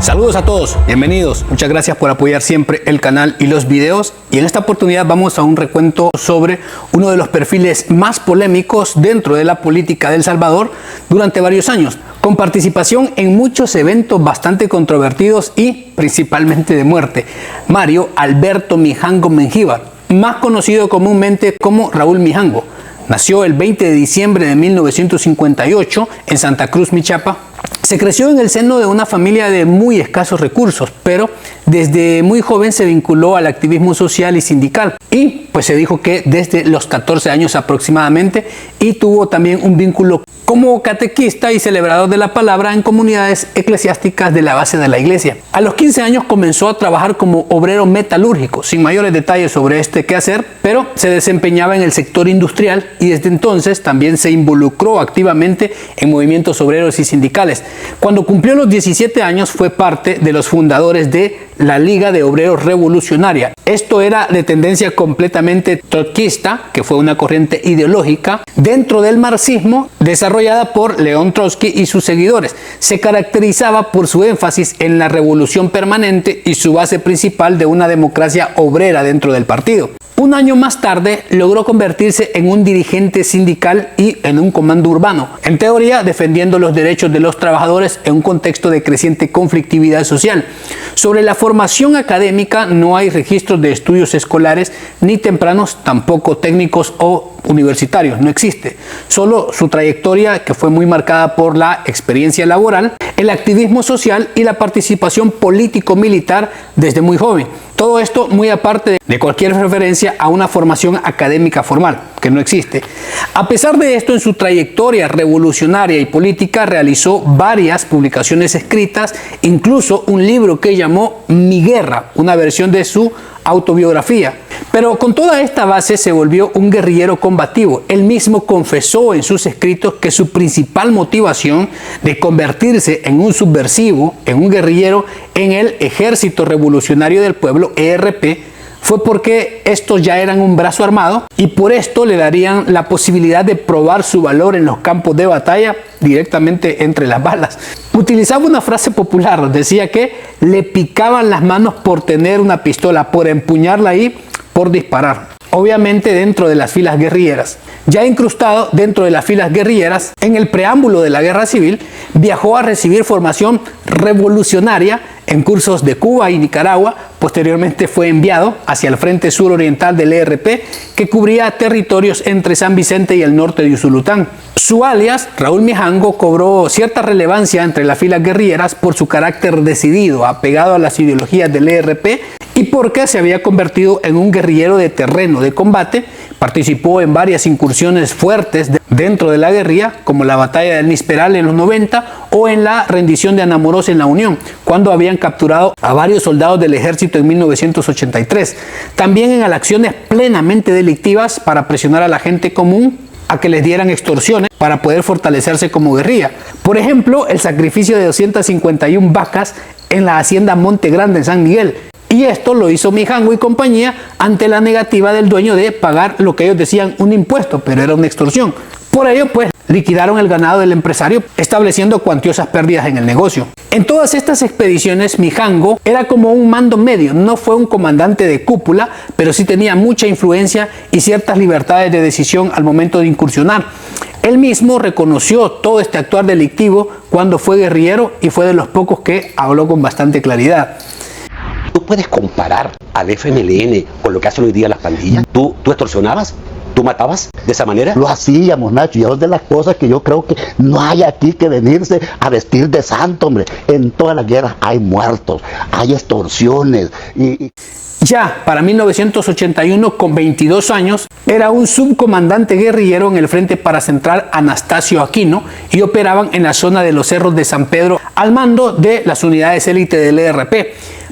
Saludos a todos, bienvenidos, muchas gracias por apoyar siempre el canal y los videos, y en esta oportunidad vamos a un recuento sobre uno de los perfiles más polémicos dentro de la política de El Salvador durante varios años, con participación en muchos eventos bastante controvertidos y principalmente de muerte: Mario Alberto Mijango Mengíbar, más conocido comúnmente como Raúl Mijango. Nació el 20 de diciembre de 1958 en Santa Cruz, Michapa. Se creció en el seno de una familia de muy escasos recursos, pero desde muy joven se vinculó al activismo social y sindical, y pues se dijo que desde los 14 años aproximadamente, y tuvo también un vínculo como catequista y celebrador de la palabra en comunidades eclesiásticas de la base de la iglesia. A los 15 años comenzó a trabajar como obrero metalúrgico, sin mayores detalles sobre este quehacer, pero se desempeñaba en el sector industrial y desde entonces también se involucró activamente en movimientos obreros y sindicales. Cuando cumplió los 17 años fue parte de los fundadores de la Liga de Obreros Revolucionaria. Esto era de tendencia completamente trotskista, que fue una corriente ideológica dentro del marxismo desarrollada por León Trotsky y sus seguidores. Se caracterizaba por su énfasis en la revolución permanente y su base principal de una democracia obrera dentro del partido. Un año más tarde logró convertirse en un dirigente sindical y en un comando urbano, en teoría defendiendo los derechos de los trabajadores en un contexto de creciente conflictividad social. Sobre la formación académica no hay registros de estudios escolares ni tempranos, tampoco técnicos o universitarios, no existe. Solo su trayectoria, que fue muy marcada por la experiencia laboral, el activismo social y la participación político-militar desde muy joven. Todo esto muy aparte de cualquier referencia a una formación académica formal, que no existe. A pesar de esto, en su trayectoria revolucionaria y política realizó varias publicaciones escritas, incluso un libro que llamó Mi Guerra, una versión de su autobiografía. Pero con toda esta base se volvió un guerrillero combativo. Él mismo confesó en sus escritos que su principal motivación de convertirse en un subversivo, en un guerrillero en el Ejército Revolucionario del Pueblo, ERP, fue porque estos ya eran un brazo armado y por esto le darían la posibilidad de probar su valor en los campos de batalla directamente entre las balas. Utilizaba una frase popular, decía que le picaban las manos por tener una pistola, por empuñarla ahí, por disparar. Obviamente dentro de las filas guerrilleras. Ya incrustado dentro de las filas guerrilleras, en el preámbulo de la guerra civil, viajó a recibir formación revolucionaria en cursos de Cuba y Nicaragua. Posteriormente fue enviado hacia el frente suroriental del ERP, que cubría territorios entre San Vicente y el norte de Usulután. Su alias, Raúl Mijango, cobró cierta relevancia entre las filas guerrilleras por su carácter decidido, apegado a las ideologías del ERP, y porque se había convertido en un guerrillero de terreno de combate. Participó en varias incursiones fuertes dentro de la guerrilla, como la batalla del Nisperal en los 90 o en la rendición de Anamorós en la Unión, cuando habían capturado a varios soldados del ejército en 1983. También en acciones plenamente delictivas para presionar a la gente común a que les dieran extorsiones para poder fortalecerse como guerrilla. Por ejemplo, el sacrificio de 251 vacas en la hacienda Monte Grande en San Miguel. Y esto lo hizo Mijango y compañía ante la negativa del dueño de pagar lo que ellos decían un impuesto, pero era una extorsión. Por ello, pues, liquidaron el ganado del empresario, estableciendo cuantiosas pérdidas en el negocio. En todas estas expediciones, Mijango era como un mando medio. No fue un comandante de cúpula, pero sí tenía mucha influencia y ciertas libertades de decisión al momento de incursionar. Él mismo reconoció todo este actuar delictivo cuando fue guerrillero y fue de los pocos que habló con bastante claridad. ¿Tú puedes comparar al FMLN con lo que hacen hoy día las pandillas? ¿Tú extorsionabas? ¿Tú matabas de esa manera? Lo hacíamos, Nacho, y es de las cosas que yo creo que no hay aquí que venirse a vestir de santo, hombre. En todas las guerras hay muertos, hay extorsiones Ya para 1981, con 22 años, era un subcomandante guerrillero en el Frente Paracentral Anastasio Aquino y operaban en la zona de los Cerros de San Pedro al mando de las unidades élite del ERP.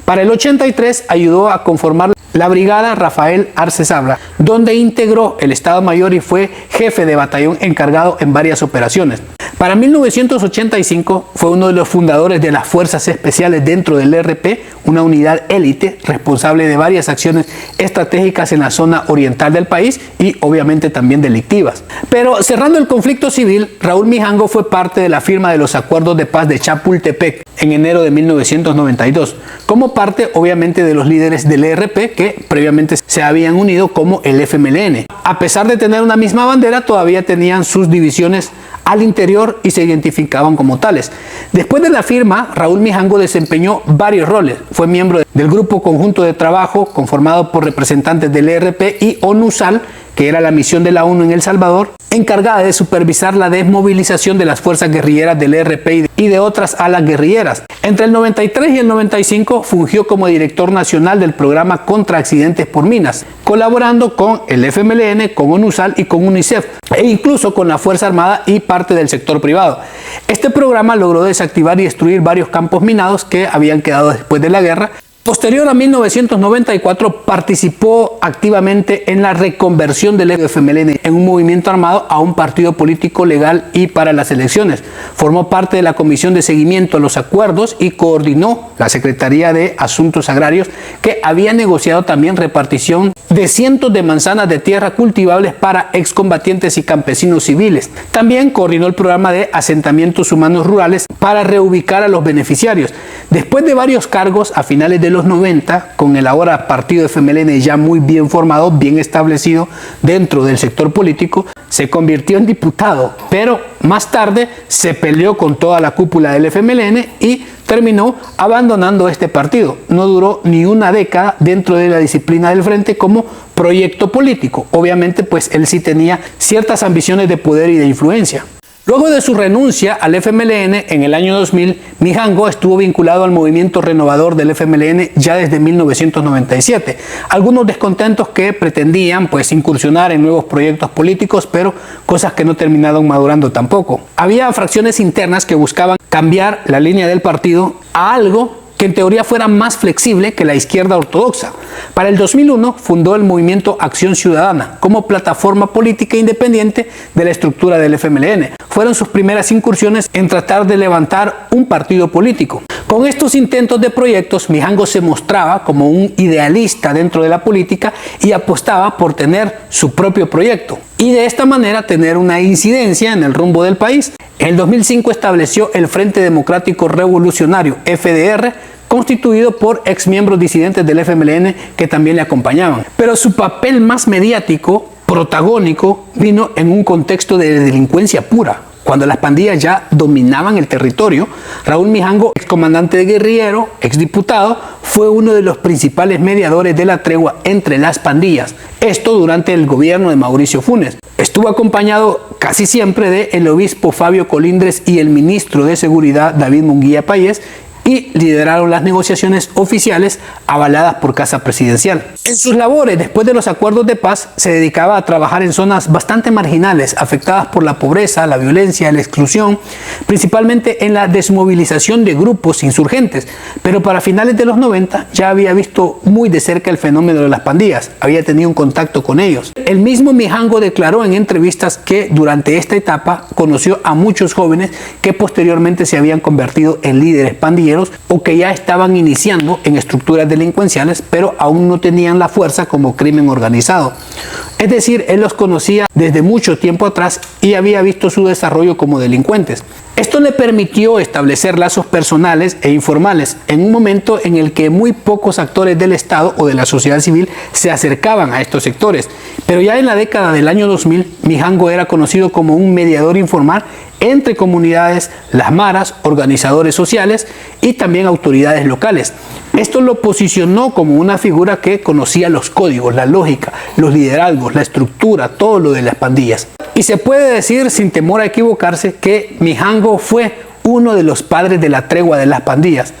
Para el 83 ayudó a conformar la brigada Rafael Arce Sabra, donde integró el Estado Mayor y fue jefe de batallón encargado en varias operaciones. Para 1985 fue uno de los fundadores de las Fuerzas Especiales dentro del ERP, una unidad élite responsable de varias acciones estratégicas en la zona oriental del país y obviamente también delictivas. Pero cerrando el conflicto civil, Raúl Mijango fue parte de la firma de los acuerdos de paz de Chapultepec en enero de 1992, como parte obviamente de los líderes del ERP que previamente se habían unido como el FMLN. A pesar de tener una misma bandera, todavía tenían sus divisiones al interior y se identificaban como tales. Después de la firma, Raúl Mijango desempeñó varios roles. Fue miembro del Grupo Conjunto de Trabajo conformado por representantes del ERP y ONUSAL, que era la misión de la ONU en El Salvador, encargada de supervisar la desmovilización de las fuerzas guerrilleras del ERP y de otras alas guerrilleras. Entre el 93 y el 95 fungió como director nacional del programa contra accidentes por minas, colaborando con el FMLN, con ONUSAL y con UNICEF, e incluso con la Fuerza Armada y parte del sector privado. Este programa logró desactivar y destruir varios campos minados que habían quedado después de la guerra. Posterior a 1994 participó activamente en la reconversión del FMLN en un movimiento armado a un partido político legal y para las elecciones. Formó parte de la Comisión de Seguimiento a los Acuerdos y coordinó la Secretaría de Asuntos Agrarios, que había negociado también repartición de cientos de manzanas de tierra cultivables para excombatientes y campesinos civiles. También coordinó el programa de asentamientos humanos rurales para reubicar a los beneficiarios. Después de varios cargos a finales de los 90, con el ahora partido FMLN ya muy bien formado, bien establecido dentro del sector político, se convirtió en diputado, pero más tarde se peleó con toda la cúpula del FMLN y terminó abandonando este partido. No duró ni una década dentro de la disciplina del Frente como proyecto político. Obviamente, pues él sí tenía ciertas ambiciones de poder y de influencia. Luego de su renuncia al FMLN en el año 2000, Mijango estuvo vinculado al movimiento renovador del FMLN ya desde 1997. Algunos descontentos que pretendían pues incursionar en nuevos proyectos políticos, pero cosas que no terminaron madurando tampoco. Había fracciones internas que buscaban cambiar la línea del partido a algo que en teoría fuera más flexible que la izquierda ortodoxa. Para el 2001 fundó el movimiento Acción Ciudadana como plataforma política independiente de la estructura del FMLN. Fueron sus primeras incursiones en tratar de levantar un partido político. Con estos intentos de proyectos, Mijango se mostraba como un idealista dentro de la política y apostaba por tener su propio proyecto y de esta manera tener una incidencia en el rumbo del país. En el 2005 estableció el Frente Democrático Revolucionario, FDR, constituido por exmiembros disidentes del FMLN que también le acompañaban. Pero su papel más mediático, protagónico, vino en un contexto de delincuencia pura. Cuando las pandillas ya dominaban el territorio, Raúl Mijango, excomandante de guerrillero, exdiputado, fue uno de los principales mediadores de la tregua entre las pandillas. Esto durante el gobierno de Mauricio Funes. Estuvo acompañado casi siempre del obispo Fabio Colindres y el ministro de Seguridad David Munguía Payés, y lideraron las negociaciones oficiales avaladas por Casa Presidencial. En sus labores después de los acuerdos de paz se dedicaba a trabajar en zonas bastante marginales, afectadas por la pobreza, la violencia, la exclusión, principalmente en la desmovilización de grupos insurgentes. Pero para finales de los 90 ya había visto muy de cerca el fenómeno de las pandillas, había tenido un contacto con ellos. El mismo Mijango declaró en entrevistas que durante esta etapa conoció a muchos jóvenes que posteriormente se habían convertido en líderes pandilleros o que ya estaban iniciando en estructuras delincuenciales, pero aún no tenían la fuerza como crimen organizado. Es decir, él los conocía desde mucho tiempo atrás y había visto su desarrollo como delincuentes. Esto le permitió establecer lazos personales e informales en un momento en el que muy pocos actores del Estado o de la sociedad civil se acercaban a estos sectores. Pero ya en la década del año 2000, Mijango era conocido como un mediador informal entre comunidades, las maras, organizadores sociales y también autoridades locales. Esto lo posicionó como una figura que conocía los códigos, la lógica, los liderazgos, la estructura, todo lo de las pandillas. Y se puede decir sin temor a equivocarse que Mijango fue uno de los padres de la tregua de las pandillas.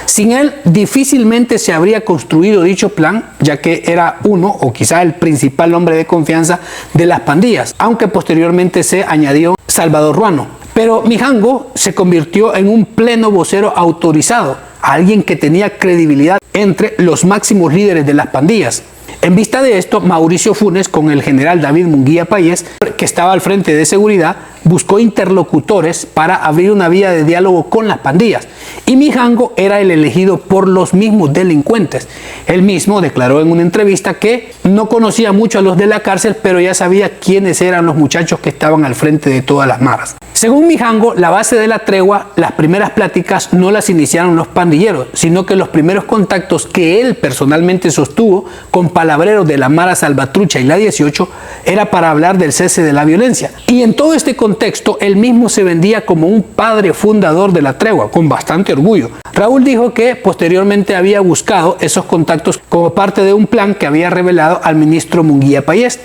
Sin él difícilmente se habría construido dicho plan, ya que era uno o quizá el principal hombre de confianza de las pandillas, aunque posteriormente se añadió Salvador Ruano. Pero Mijango se convirtió en un pleno vocero autorizado, alguien que tenía credibilidad entre los máximos líderes de las pandillas. En vista de esto, Mauricio Funes, con el general David Munguía Payés, que estaba al frente de seguridad, buscó interlocutores para abrir una vía de diálogo con las pandillas y Mijango era el elegido por los mismos delincuentes. Él mismo declaró en una entrevista que no conocía mucho a los de la cárcel, pero ya sabía quiénes eran los muchachos que estaban al frente de todas las maras. Según Mijango, la base de la tregua, las primeras pláticas no las iniciaron los pandilleros, sino que los primeros contactos que él personalmente sostuvo con palabreros de la Mara Salvatrucha y la 18 era para hablar del cese de la violencia. Y en todo este contexto, él mismo se vendía como un padre fundador de la tregua, con bastante orgullo. Raúl dijo que posteriormente había buscado esos contactos como parte de un plan que había revelado al ministro Munguía Payés.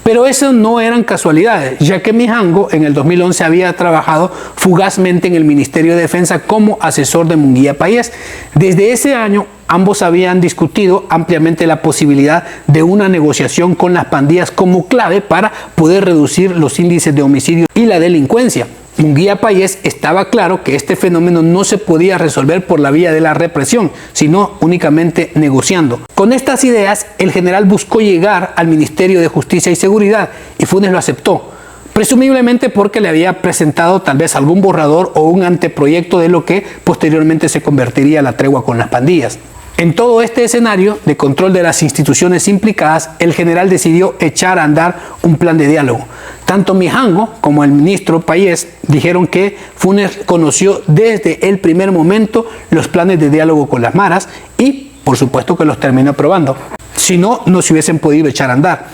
Pero eso no eran casualidades, ya que Mijango en el 2011 había trabajado fugazmente en el Ministerio de Defensa como asesor de Munguía Payés. Desde ese año, ambos habían discutido ampliamente la posibilidad de una negociación con las pandillas como clave para poder reducir los índices de homicidio y la delincuencia. Munguía Payés estaba claro que este fenómeno no se podía resolver por la vía de la represión, sino únicamente negociando. Con estas ideas, el general buscó llegar al Ministerio de Justicia y Seguridad y Funes lo aceptó, presumiblemente porque le había presentado tal vez algún borrador o un anteproyecto de lo que posteriormente se convertiría la tregua con las pandillas. En todo este escenario de control de las instituciones implicadas, el general decidió echar a andar un plan de diálogo. Tanto Mijango como el ministro Payés dijeron que Funes conoció desde el primer momento los planes de diálogo con las maras y, por supuesto, que los terminó aprobando. Si no, no se hubiesen podido echar a andar.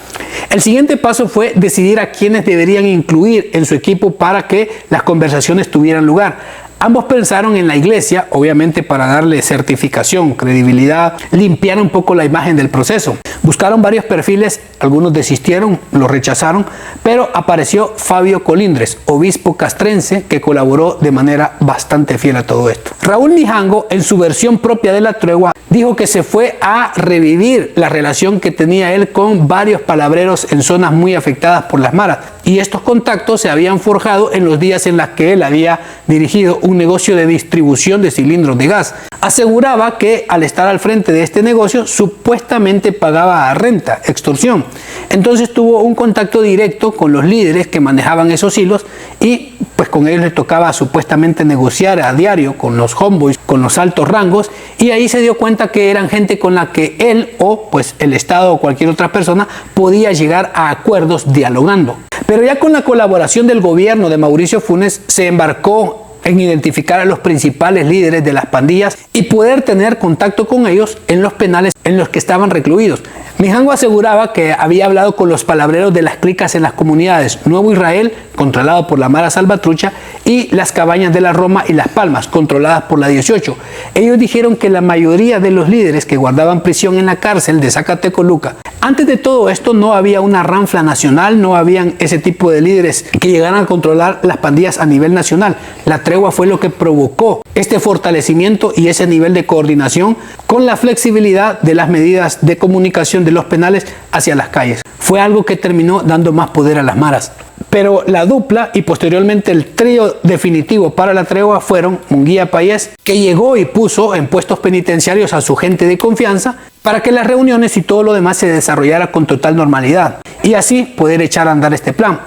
El siguiente paso fue decidir a quiénes deberían incluir en su equipo para que las conversaciones tuvieran lugar. Ambos pensaron en la iglesia, obviamente para darle certificación, credibilidad, limpiar un poco la imagen del proceso. Buscaron varios perfiles, algunos desistieron, los rechazaron, pero apareció Fabio Colindres, obispo castrense, que colaboró de manera bastante fiel a todo esto. Raúl Mijango, en su versión propia de la tregua, dijo que se fue a revivir la relación que tenía él con varios palabreros en zonas muy afectadas por las maras. Y estos contactos se habían forjado en los días en los que él había dirigido un negocio de distribución de cilindros de gas. Aseguraba que al estar al frente de este negocio supuestamente pagaba renta, extorsión. Entonces tuvo un contacto directo con los líderes que manejaban esos hilos y pues con ellos les tocaba supuestamente negociar a diario con los homeboys, con los altos rangos, y ahí se dio cuenta que eran gente con la que él o pues el Estado o cualquier otra persona podía llegar a acuerdos dialogando. Pero ya con la colaboración del gobierno de Mauricio Funes se embarcó en identificar a los principales líderes de las pandillas y poder tener contacto con ellos en los penales en los que estaban recluidos. Mijango aseguraba que había hablado con los palabreros de las clicas en las comunidades Nuevo Israel, controlado por la Mara Salvatrucha, y las Cabañas de la Roma y Las Palmas, controladas por la 18. Ellos dijeron que la mayoría de los líderes que guardaban prisión en la cárcel de Zacatecoluca, antes de todo esto no había una ranfla nacional, no habían ese tipo de líderes que llegaran a controlar las pandillas a nivel nacional. La tregua fue lo que provocó este fortalecimiento y ese nivel de coordinación con la flexibilidad de las medidas de comunicación de los penales hacia las calles. Fue algo que terminó dando más poder a las maras. Pero la dupla y posteriormente el trío definitivo para la tregua fueron Munguía Payés, que llegó y puso en puestos penitenciarios a su gente de confianza para que las reuniones y todo lo demás se desarrollara con total normalidad y así poder echar a andar este plan.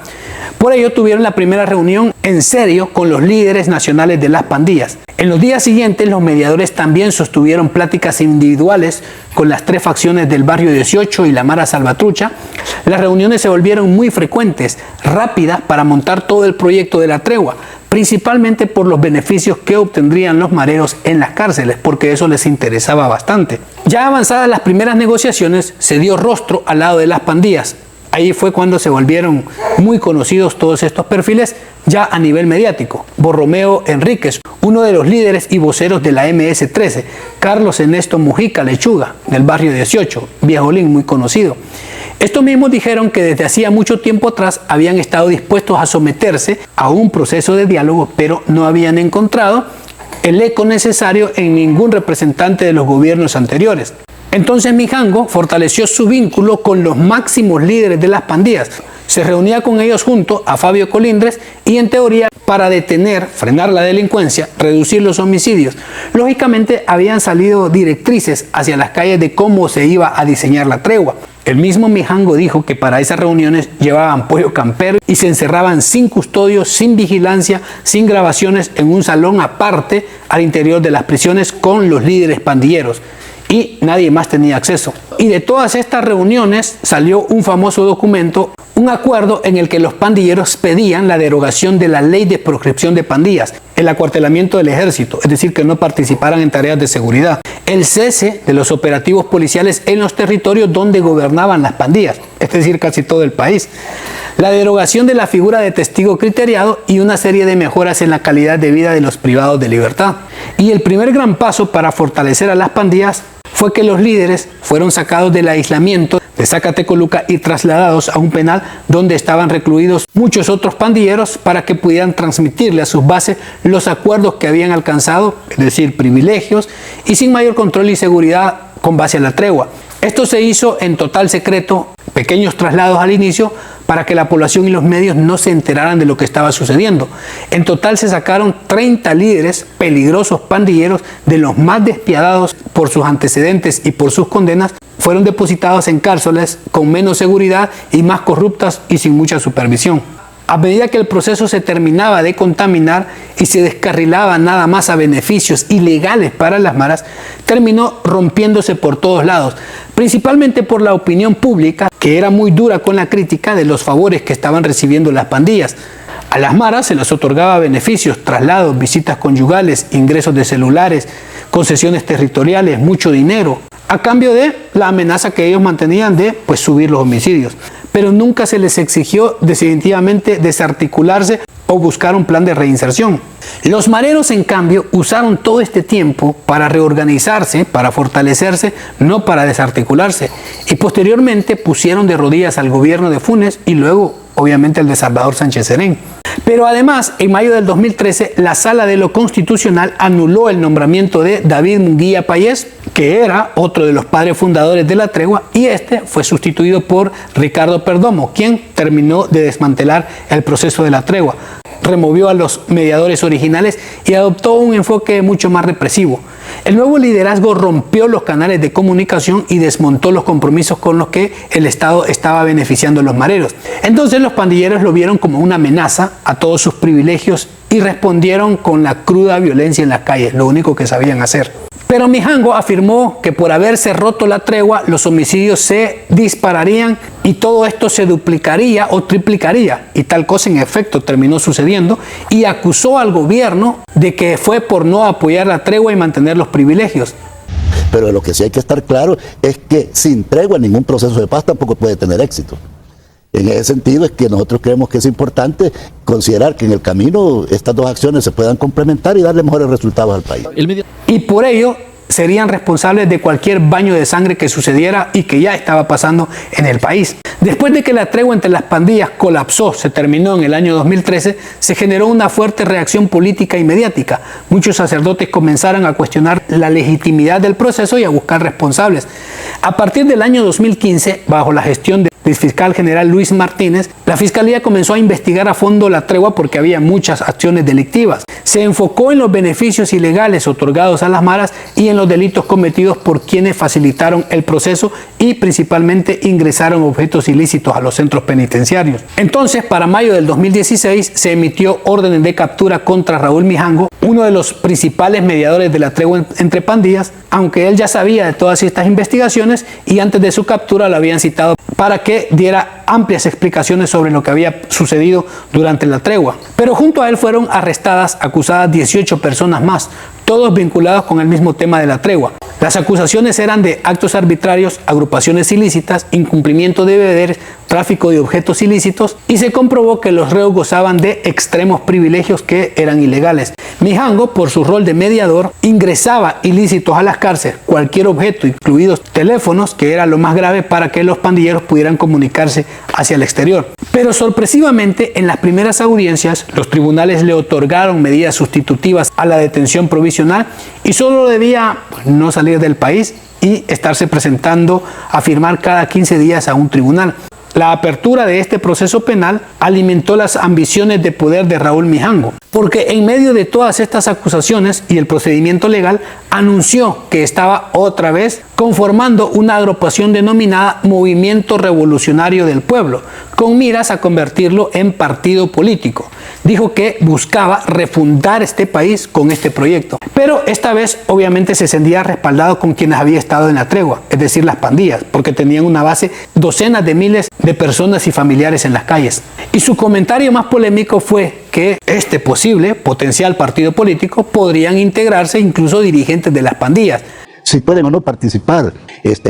Por ello tuvieron la primera reunión en serio con los líderes nacionales de las pandillas. En los días siguientes los mediadores también sostuvieron pláticas individuales con las tres facciones del barrio 18 y la Mara Salvatrucha. Las reuniones se volvieron muy frecuentes, rápidas para montar todo el proyecto de la tregua, principalmente por los beneficios que obtendrían los mareros en las cárceles, porque eso les interesaba bastante. Ya avanzadas las primeras negociaciones, se dio rostro al lado de las pandillas. Ahí fue cuando se volvieron muy conocidos todos estos perfiles ya a nivel mediático. Borromeo Enríquez, uno de los líderes y voceros de la MS-13, Carlos Ernesto Mujica Lechuga, del barrio 18, Viejolín, muy conocido. Estos mismos dijeron que desde hacía mucho tiempo atrás habían estado dispuestos a someterse a un proceso de diálogo, pero no habían encontrado el eco necesario en ningún representante de los gobiernos anteriores. Entonces Mijango fortaleció su vínculo con los máximos líderes de las pandillas. Se reunía con ellos junto a Fabio Colindres y en teoría para detener, frenar la delincuencia, reducir los homicidios. Lógicamente habían salido directrices hacia las calles de cómo se iba a diseñar la tregua. El mismo Mijango dijo que para esas reuniones llevaban pollo campero y se encerraban sin custodios, sin vigilancia, sin grabaciones en un salón aparte al interior de las prisiones con los líderes pandilleros. Y nadie más tenía acceso. Y de todas estas reuniones salió un famoso documento, un acuerdo en el que los pandilleros pedían la derogación de la ley de proscripción de pandillas, el acuartelamiento del ejército, es decir, que no participaran en tareas de seguridad, el cese de los operativos policiales en los territorios donde gobernaban las pandillas, es decir, casi todo el país, la derogación de la figura de testigo criteriado y una serie de mejoras en la calidad de vida de los privados de libertad. Y el primer gran paso para fortalecer a las pandillas fue que los líderes fueron sacados del aislamiento de Zacatecoluca y trasladados a un penal donde estaban recluidos muchos otros pandilleros para que pudieran transmitirle a sus bases los acuerdos que habían alcanzado, es decir, privilegios, y sin mayor control y seguridad con base a la tregua. Esto se hizo en total secreto, pequeños traslados al inicio, para que la población y los medios no se enteraran de lo que estaba sucediendo. En total se sacaron 30 líderes peligrosos pandilleros, de los más despiadados por sus antecedentes y por sus condenas, fueron depositados en cárceles con menos seguridad y más corruptas y sin mucha supervisión. A medida que el proceso se terminaba de contaminar y se descarrilaba nada más a beneficios ilegales para las maras, terminó rompiéndose por todos lados, principalmente por la opinión pública, que era muy dura con la crítica de los favores que estaban recibiendo las pandillas. A las maras se les otorgaba beneficios, traslados, visitas conyugales, ingresos de celulares, concesiones territoriales, mucho dinero, a cambio de la amenaza que ellos mantenían de subir los homicidios. Pero nunca se les exigió definitivamente desarticularse o buscar un plan de reinserción. Los mareros, en cambio, usaron todo este tiempo para reorganizarse, para fortalecerse, no para desarticularse. Y posteriormente pusieron de rodillas al gobierno de Funes y luego, obviamente, al de Salvador Sánchez Serén. Pero además, en mayo del 2013, la Sala de lo Constitucional anuló el nombramiento de David Munguía Payés, que era otro de los padres fundadores de la tregua, y este fue sustituido por Ricardo Perdomo, quien terminó de desmantelar el proceso de la tregua. Removió a los mediadores originales y adoptó un enfoque mucho más represivo. El nuevo liderazgo rompió los canales de comunicación y desmontó los compromisos con los que el Estado estaba beneficiando a los mareros. Entonces los pandilleros lo vieron como una amenaza a todos sus privilegios y respondieron con la cruda violencia en las calles, lo único que sabían hacer. Pero Mijango afirmó que por haberse roto la tregua, los homicidios se dispararían y todo esto se duplicaría o triplicaría. Y tal cosa en efecto terminó sucediendo, y acusó al gobierno de que fue por no apoyar la tregua y mantener los privilegios. Pero lo que sí hay que estar claro es que sin tregua ningún proceso de paz tampoco puede tener éxito. En ese sentido es que nosotros creemos que es importante considerar que en el camino estas dos acciones se puedan complementar y darle mejores resultados al país. Y por ello serían responsables de cualquier baño de sangre que sucediera y que ya estaba pasando en el país. Después de que la tregua entre las pandillas colapsó, se terminó en el año 2013, se generó una fuerte reacción política y mediática. Muchos sacerdotes comenzaron a cuestionar la legitimidad del proceso y a buscar responsables. A partir del año 2015, bajo la gestión del fiscal general Luis Martínez, la Fiscalía comenzó a investigar a fondo la tregua porque había muchas acciones delictivas. Se enfocó en los beneficios ilegales otorgados a las maras y en los delitos cometidos por quienes facilitaron el proceso y principalmente ingresaron objetos ilícitos a los centros penitenciarios. Entonces, para mayo del 2016 se emitió órdenes de captura contra Raúl Mijango, uno de los principales mediadores de la tregua entre pandillas, aunque él ya sabía de todas estas investigaciones y antes de su captura lo habían citado para que diera amplias explicaciones sobre lo que había sucedido durante la tregua. Pero junto a él fueron arrestadas, acusadas 18 personas más, todos vinculados con el mismo tema de la tregua. Las acusaciones eran de actos arbitrarios, agrupaciones ilícitas, incumplimiento de deberes, tráfico de objetos ilícitos, y se comprobó que los reos gozaban de extremos privilegios que eran ilegales. Mijango, por su rol de mediador, ingresaba ilícitos a las cárceles, cualquier objeto, incluidos teléfonos, que era lo más grave para que los pandilleros pudieran comunicarse hacia el exterior. Pero sorpresivamente, en las primeras audiencias, los tribunales le otorgaron medidas sustitutivas a la detención provisional y solo debía no salir del país y estarse presentando a firmar cada 15 días a un tribunal. La apertura de este proceso penal alimentó las ambiciones de poder de Raúl Mijango, porque en medio de todas estas acusaciones y el procedimiento legal, anunció que estaba otra vez conformando una agrupación denominada Movimiento Revolucionario del Pueblo, con miras a convertirlo en partido político. Dijo que buscaba refundar este país con este proyecto, pero esta vez obviamente se sentía respaldado con quienes había estado en la tregua, es decir, las pandillas, porque tenían una base, docenas de miles de personas y familiares en las calles. Y su comentario más polémico fue que este posible, potencial partido político podrían integrarse incluso dirigentes de las pandillas. Si pueden o no participar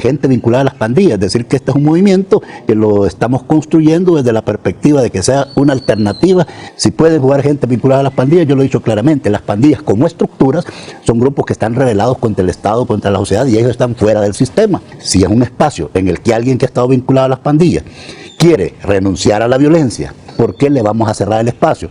gente vinculada a las pandillas, es decir, que este es un movimiento que lo estamos construyendo desde la perspectiva de que sea una alternativa. Si pueden jugar gente vinculada a las pandillas, yo lo he dicho claramente, las pandillas como estructuras son grupos que están rebelados contra el Estado, contra la sociedad, y ellos están fuera del sistema. Si es un espacio en el que alguien que ha estado vinculado a las pandillas quiere renunciar a la violencia, ¿por qué le vamos a cerrar el espacio?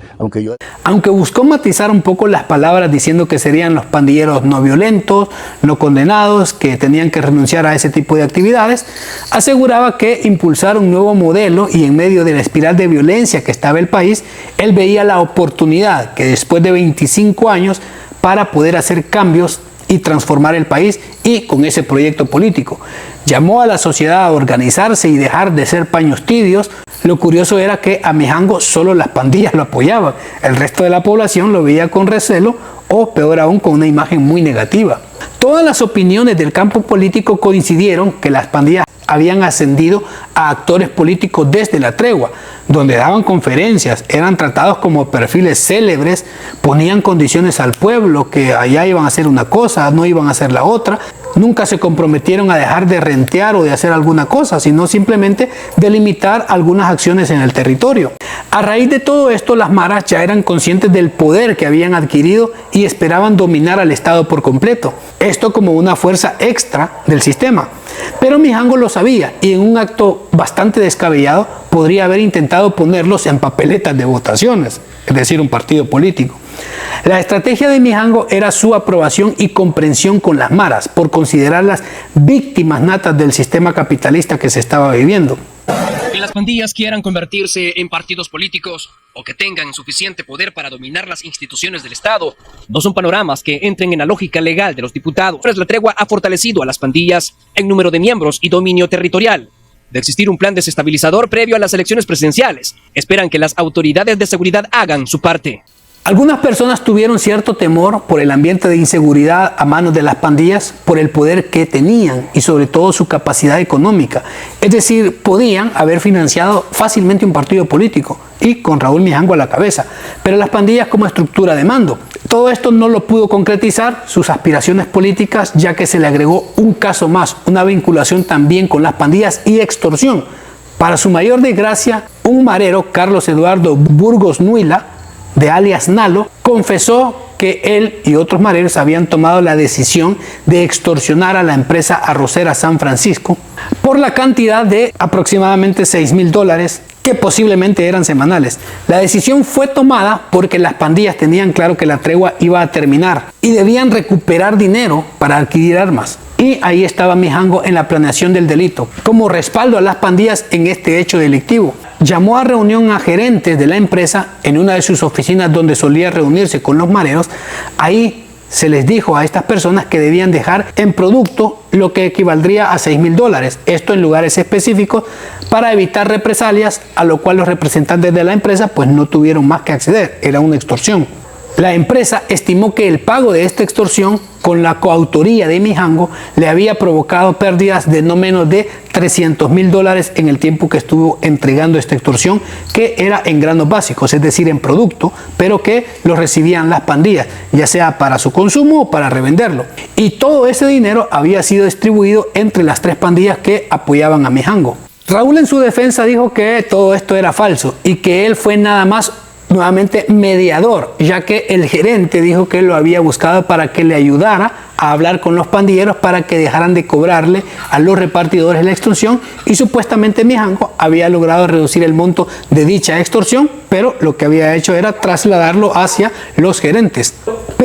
Aunque buscó matizar un poco las palabras diciendo que serían los pandilleros no violentos, no condenados, que tenían que renunciar a ese tipo de actividades, aseguraba que impulsar un nuevo modelo y en medio de la espiral de violencia que estaba el país, él veía la oportunidad que después de 25 años para poder hacer cambios y transformar el país, y con ese proyecto político llamó a la sociedad a organizarse y dejar de ser paños tibios. Lo curioso era que a Mijango solo las pandillas lo apoyaban, el resto de la población lo veía con recelo o peor aún con una imagen muy negativa. Todas las opiniones del campo político coincidieron que las pandillas habían ascendido a actores políticos desde la tregua, donde daban conferencias, eran tratados como perfiles célebres, ponían condiciones al pueblo, que allá iban a hacer una cosa, no iban a hacer la otra. Nunca se comprometieron a dejar de rentear o de hacer alguna cosa, sino simplemente de limitar algunas acciones en el territorio. A raíz de todo esto, las maras ya eran conscientes del poder que habían adquirido y esperaban dominar al Estado por completo. Esto como una fuerza extra del sistema. Pero Mijango lo sabía y en un acto bastante descabellado podría haber intentado ponerlos en papeletas de votaciones, es decir, un partido político. La estrategia de Mijango era su aprobación y comprensión con las maras, por considerarlas víctimas natas del sistema capitalista que se estaba viviendo. Que las pandillas quieran convertirse en partidos políticos o que tengan suficiente poder para dominar las instituciones del Estado no son panoramas que entren en la lógica legal de los diputados. La tregua ha fortalecido a las pandillas en número de miembros y dominio territorial. De existir un plan desestabilizador previo a las elecciones presidenciales, esperan que las autoridades de seguridad hagan su parte. Algunas personas tuvieron cierto temor por el ambiente de inseguridad a manos de las pandillas, por el poder que tenían y sobre todo su capacidad económica. Es decir, podían haber financiado fácilmente un partido político y con Raúl Mijango a la cabeza, pero las pandillas como estructura de mando. Todo esto no lo pudo concretizar sus aspiraciones políticas, ya que se le agregó un caso más, una vinculación también con las pandillas y extorsión. Para su mayor desgracia, un marero, Carlos Eduardo Burgos Nuila, de alias Nalo, confesó que él y otros mareros habían tomado la decisión de extorsionar a la empresa arrocera San Francisco por la cantidad de aproximadamente $6,000 que posiblemente eran semanales. La decisión fue tomada porque las pandillas tenían claro que la tregua iba a terminar y debían recuperar dinero para adquirir armas. Y ahí estaba Mijango en la planeación del delito, como respaldo a las pandillas en este hecho delictivo. Llamó a reunión a gerentes de la empresa en una de sus oficinas donde solía reunirse con los mareros. Ahí se les dijo a estas personas que debían dejar en producto lo que equivaldría a $6,000. Esto en lugares específicos para evitar represalias, a lo cual los representantes de la empresa pues no tuvieron más que acceder. Era una extorsión. La empresa estimó que el pago de esta extorsión, con la coautoría de Mijango, le había provocado pérdidas de no menos de $300,000 en el tiempo que estuvo entregando esta extorsión, que era en granos básicos, es decir, en producto, pero que lo recibían las pandillas, ya sea para su consumo o para revenderlo. Y todo ese dinero había sido distribuido entre las 3 pandillas que apoyaban a Mijango. Raúl en su defensa dijo que todo esto era falso y que él fue nada más nuevamente mediador, ya que el gerente dijo que lo había buscado para que le ayudara a hablar con los pandilleros para que dejaran de cobrarle a los repartidores la extorsión, y supuestamente Mijango había logrado reducir el monto de dicha extorsión, pero lo que había hecho era trasladarlo hacia los gerentes.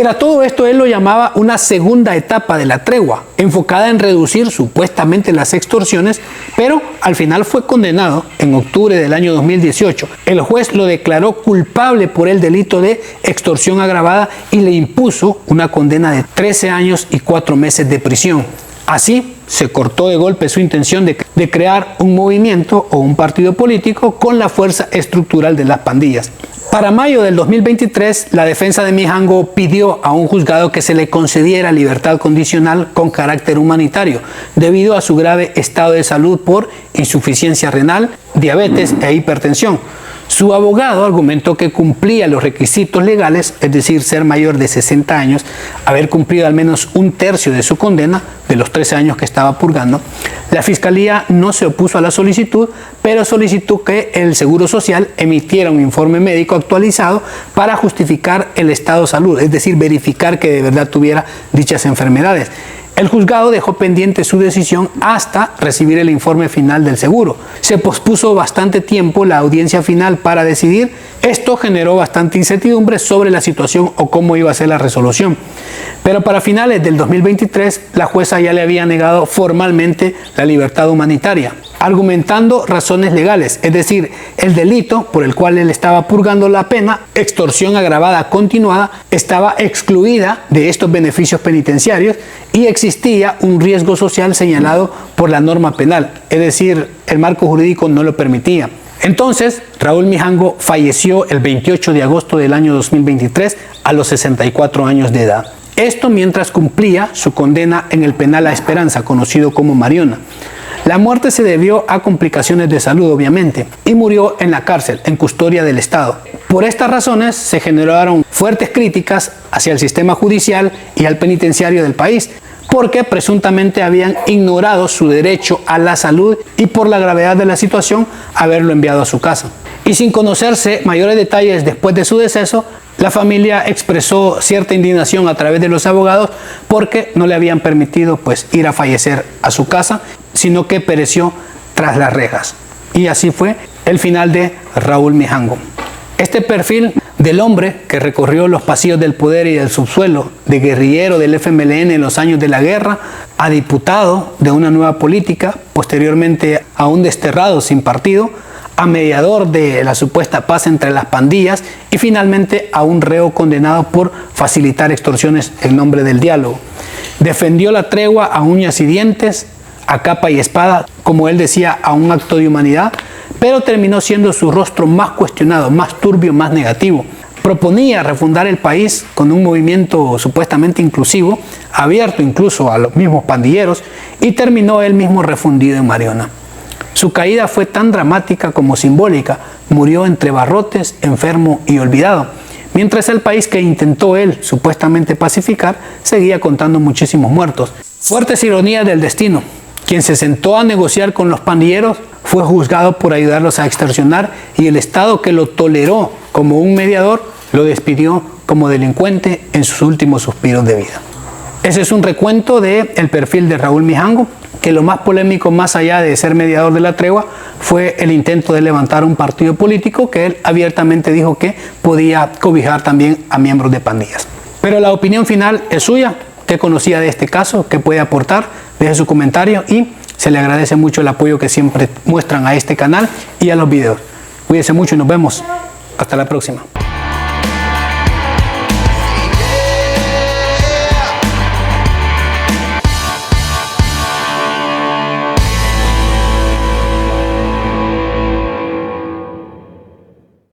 Pero a todo esto él lo llamaba una segunda etapa de la tregua, enfocada en reducir supuestamente las extorsiones, pero al final fue condenado en octubre del año 2018. El juez lo declaró culpable por el delito de extorsión agravada y le impuso una condena de 13 años y 4 meses de prisión. Así se cortó de golpe su intención de crear un movimiento o un partido político con la fuerza estructural de las pandillas. Para mayo del 2023, la defensa de Mijango pidió a un juzgado que se le concediera libertad condicional con carácter humanitario, debido a su grave estado de salud por insuficiencia renal, diabetes e hipertensión. Su abogado argumentó que cumplía los requisitos legales, es decir, ser mayor de 60 años, haber cumplido al menos un tercio de su condena, de los 13 años que estaba purgando. La Fiscalía no se opuso a la solicitud, pero solicitó que el Seguro Social emitiera un informe médico actualizado para justificar el estado de salud, es decir, verificar que de verdad tuviera dichas enfermedades. El juzgado dejó pendiente su decisión hasta recibir el informe final del seguro. Se pospuso bastante tiempo la audiencia final para decidir. Esto generó bastante incertidumbre sobre la situación o cómo iba a ser la resolución. Pero para finales del 2023, la jueza ya le había negado formalmente la libertad humanitaria, argumentando razones legales, es decir, el delito por el cual él estaba purgando la pena, extorsión agravada continuada, estaba excluida de estos beneficios penitenciarios y existía un riesgo social señalado por la norma penal, es decir, el marco jurídico no lo permitía. Entonces, Raúl Mijango falleció el 28 de agosto del año 2023 a los 64 años de edad. Esto mientras cumplía su condena en el penal La Esperanza, conocido como Mariona. La muerte se debió a complicaciones de salud, obviamente, y murió en la cárcel, en custodia del Estado. Por estas razones se generaron fuertes críticas hacia el sistema judicial y al penitenciario del país, porque presuntamente habían ignorado su derecho a la salud y por la gravedad de la situación haberlo enviado a su casa. Y sin conocerse mayores detalles después de su deceso, la familia expresó cierta indignación a través de los abogados porque no le habían permitido ir a fallecer a su casa, sino que pereció tras las rejas. Y así fue el final de Raúl Mijango. Este perfil del hombre que recorrió los pasillos del poder y del subsuelo, de guerrillero del FMLN en los años de la guerra, a diputado de una nueva política, posteriormente a un desterrado sin partido, a mediador de la supuesta paz entre las pandillas y finalmente a un reo condenado por facilitar extorsiones en nombre del diálogo. Defendió la tregua a uñas y dientes, a capa y espada, como él decía, a un acto de humanidad, pero terminó siendo su rostro más cuestionado, más turbio, más negativo. Proponía refundar el país con un movimiento supuestamente inclusivo, abierto incluso a los mismos pandilleros, y terminó él mismo refundido en Mariona. Su caída fue tan dramática como simbólica, murió entre barrotes, enfermo y olvidado, mientras el país que intentó él supuestamente pacificar seguía contando muchísimos muertos. Fuertes ironías del destino. Quien se sentó a negociar con los pandilleros fue juzgado por ayudarlos a extorsionar y el Estado que lo toleró como un mediador lo despidió como delincuente en sus últimos suspiros de vida. Ese es un recuento del perfil de Raúl Mijango, que lo más polémico, más allá de ser mediador de la tregua, fue el intento de levantar un partido político que él abiertamente dijo que podía cobijar también a miembros de pandillas. Pero la opinión final es suya. ¿Qué conocía de este caso? ¿Qué puede aportar? Deje su comentario y se le agradece mucho el apoyo que siempre muestran a este canal y a los videos. Cuídense mucho y nos vemos. Hasta la próxima.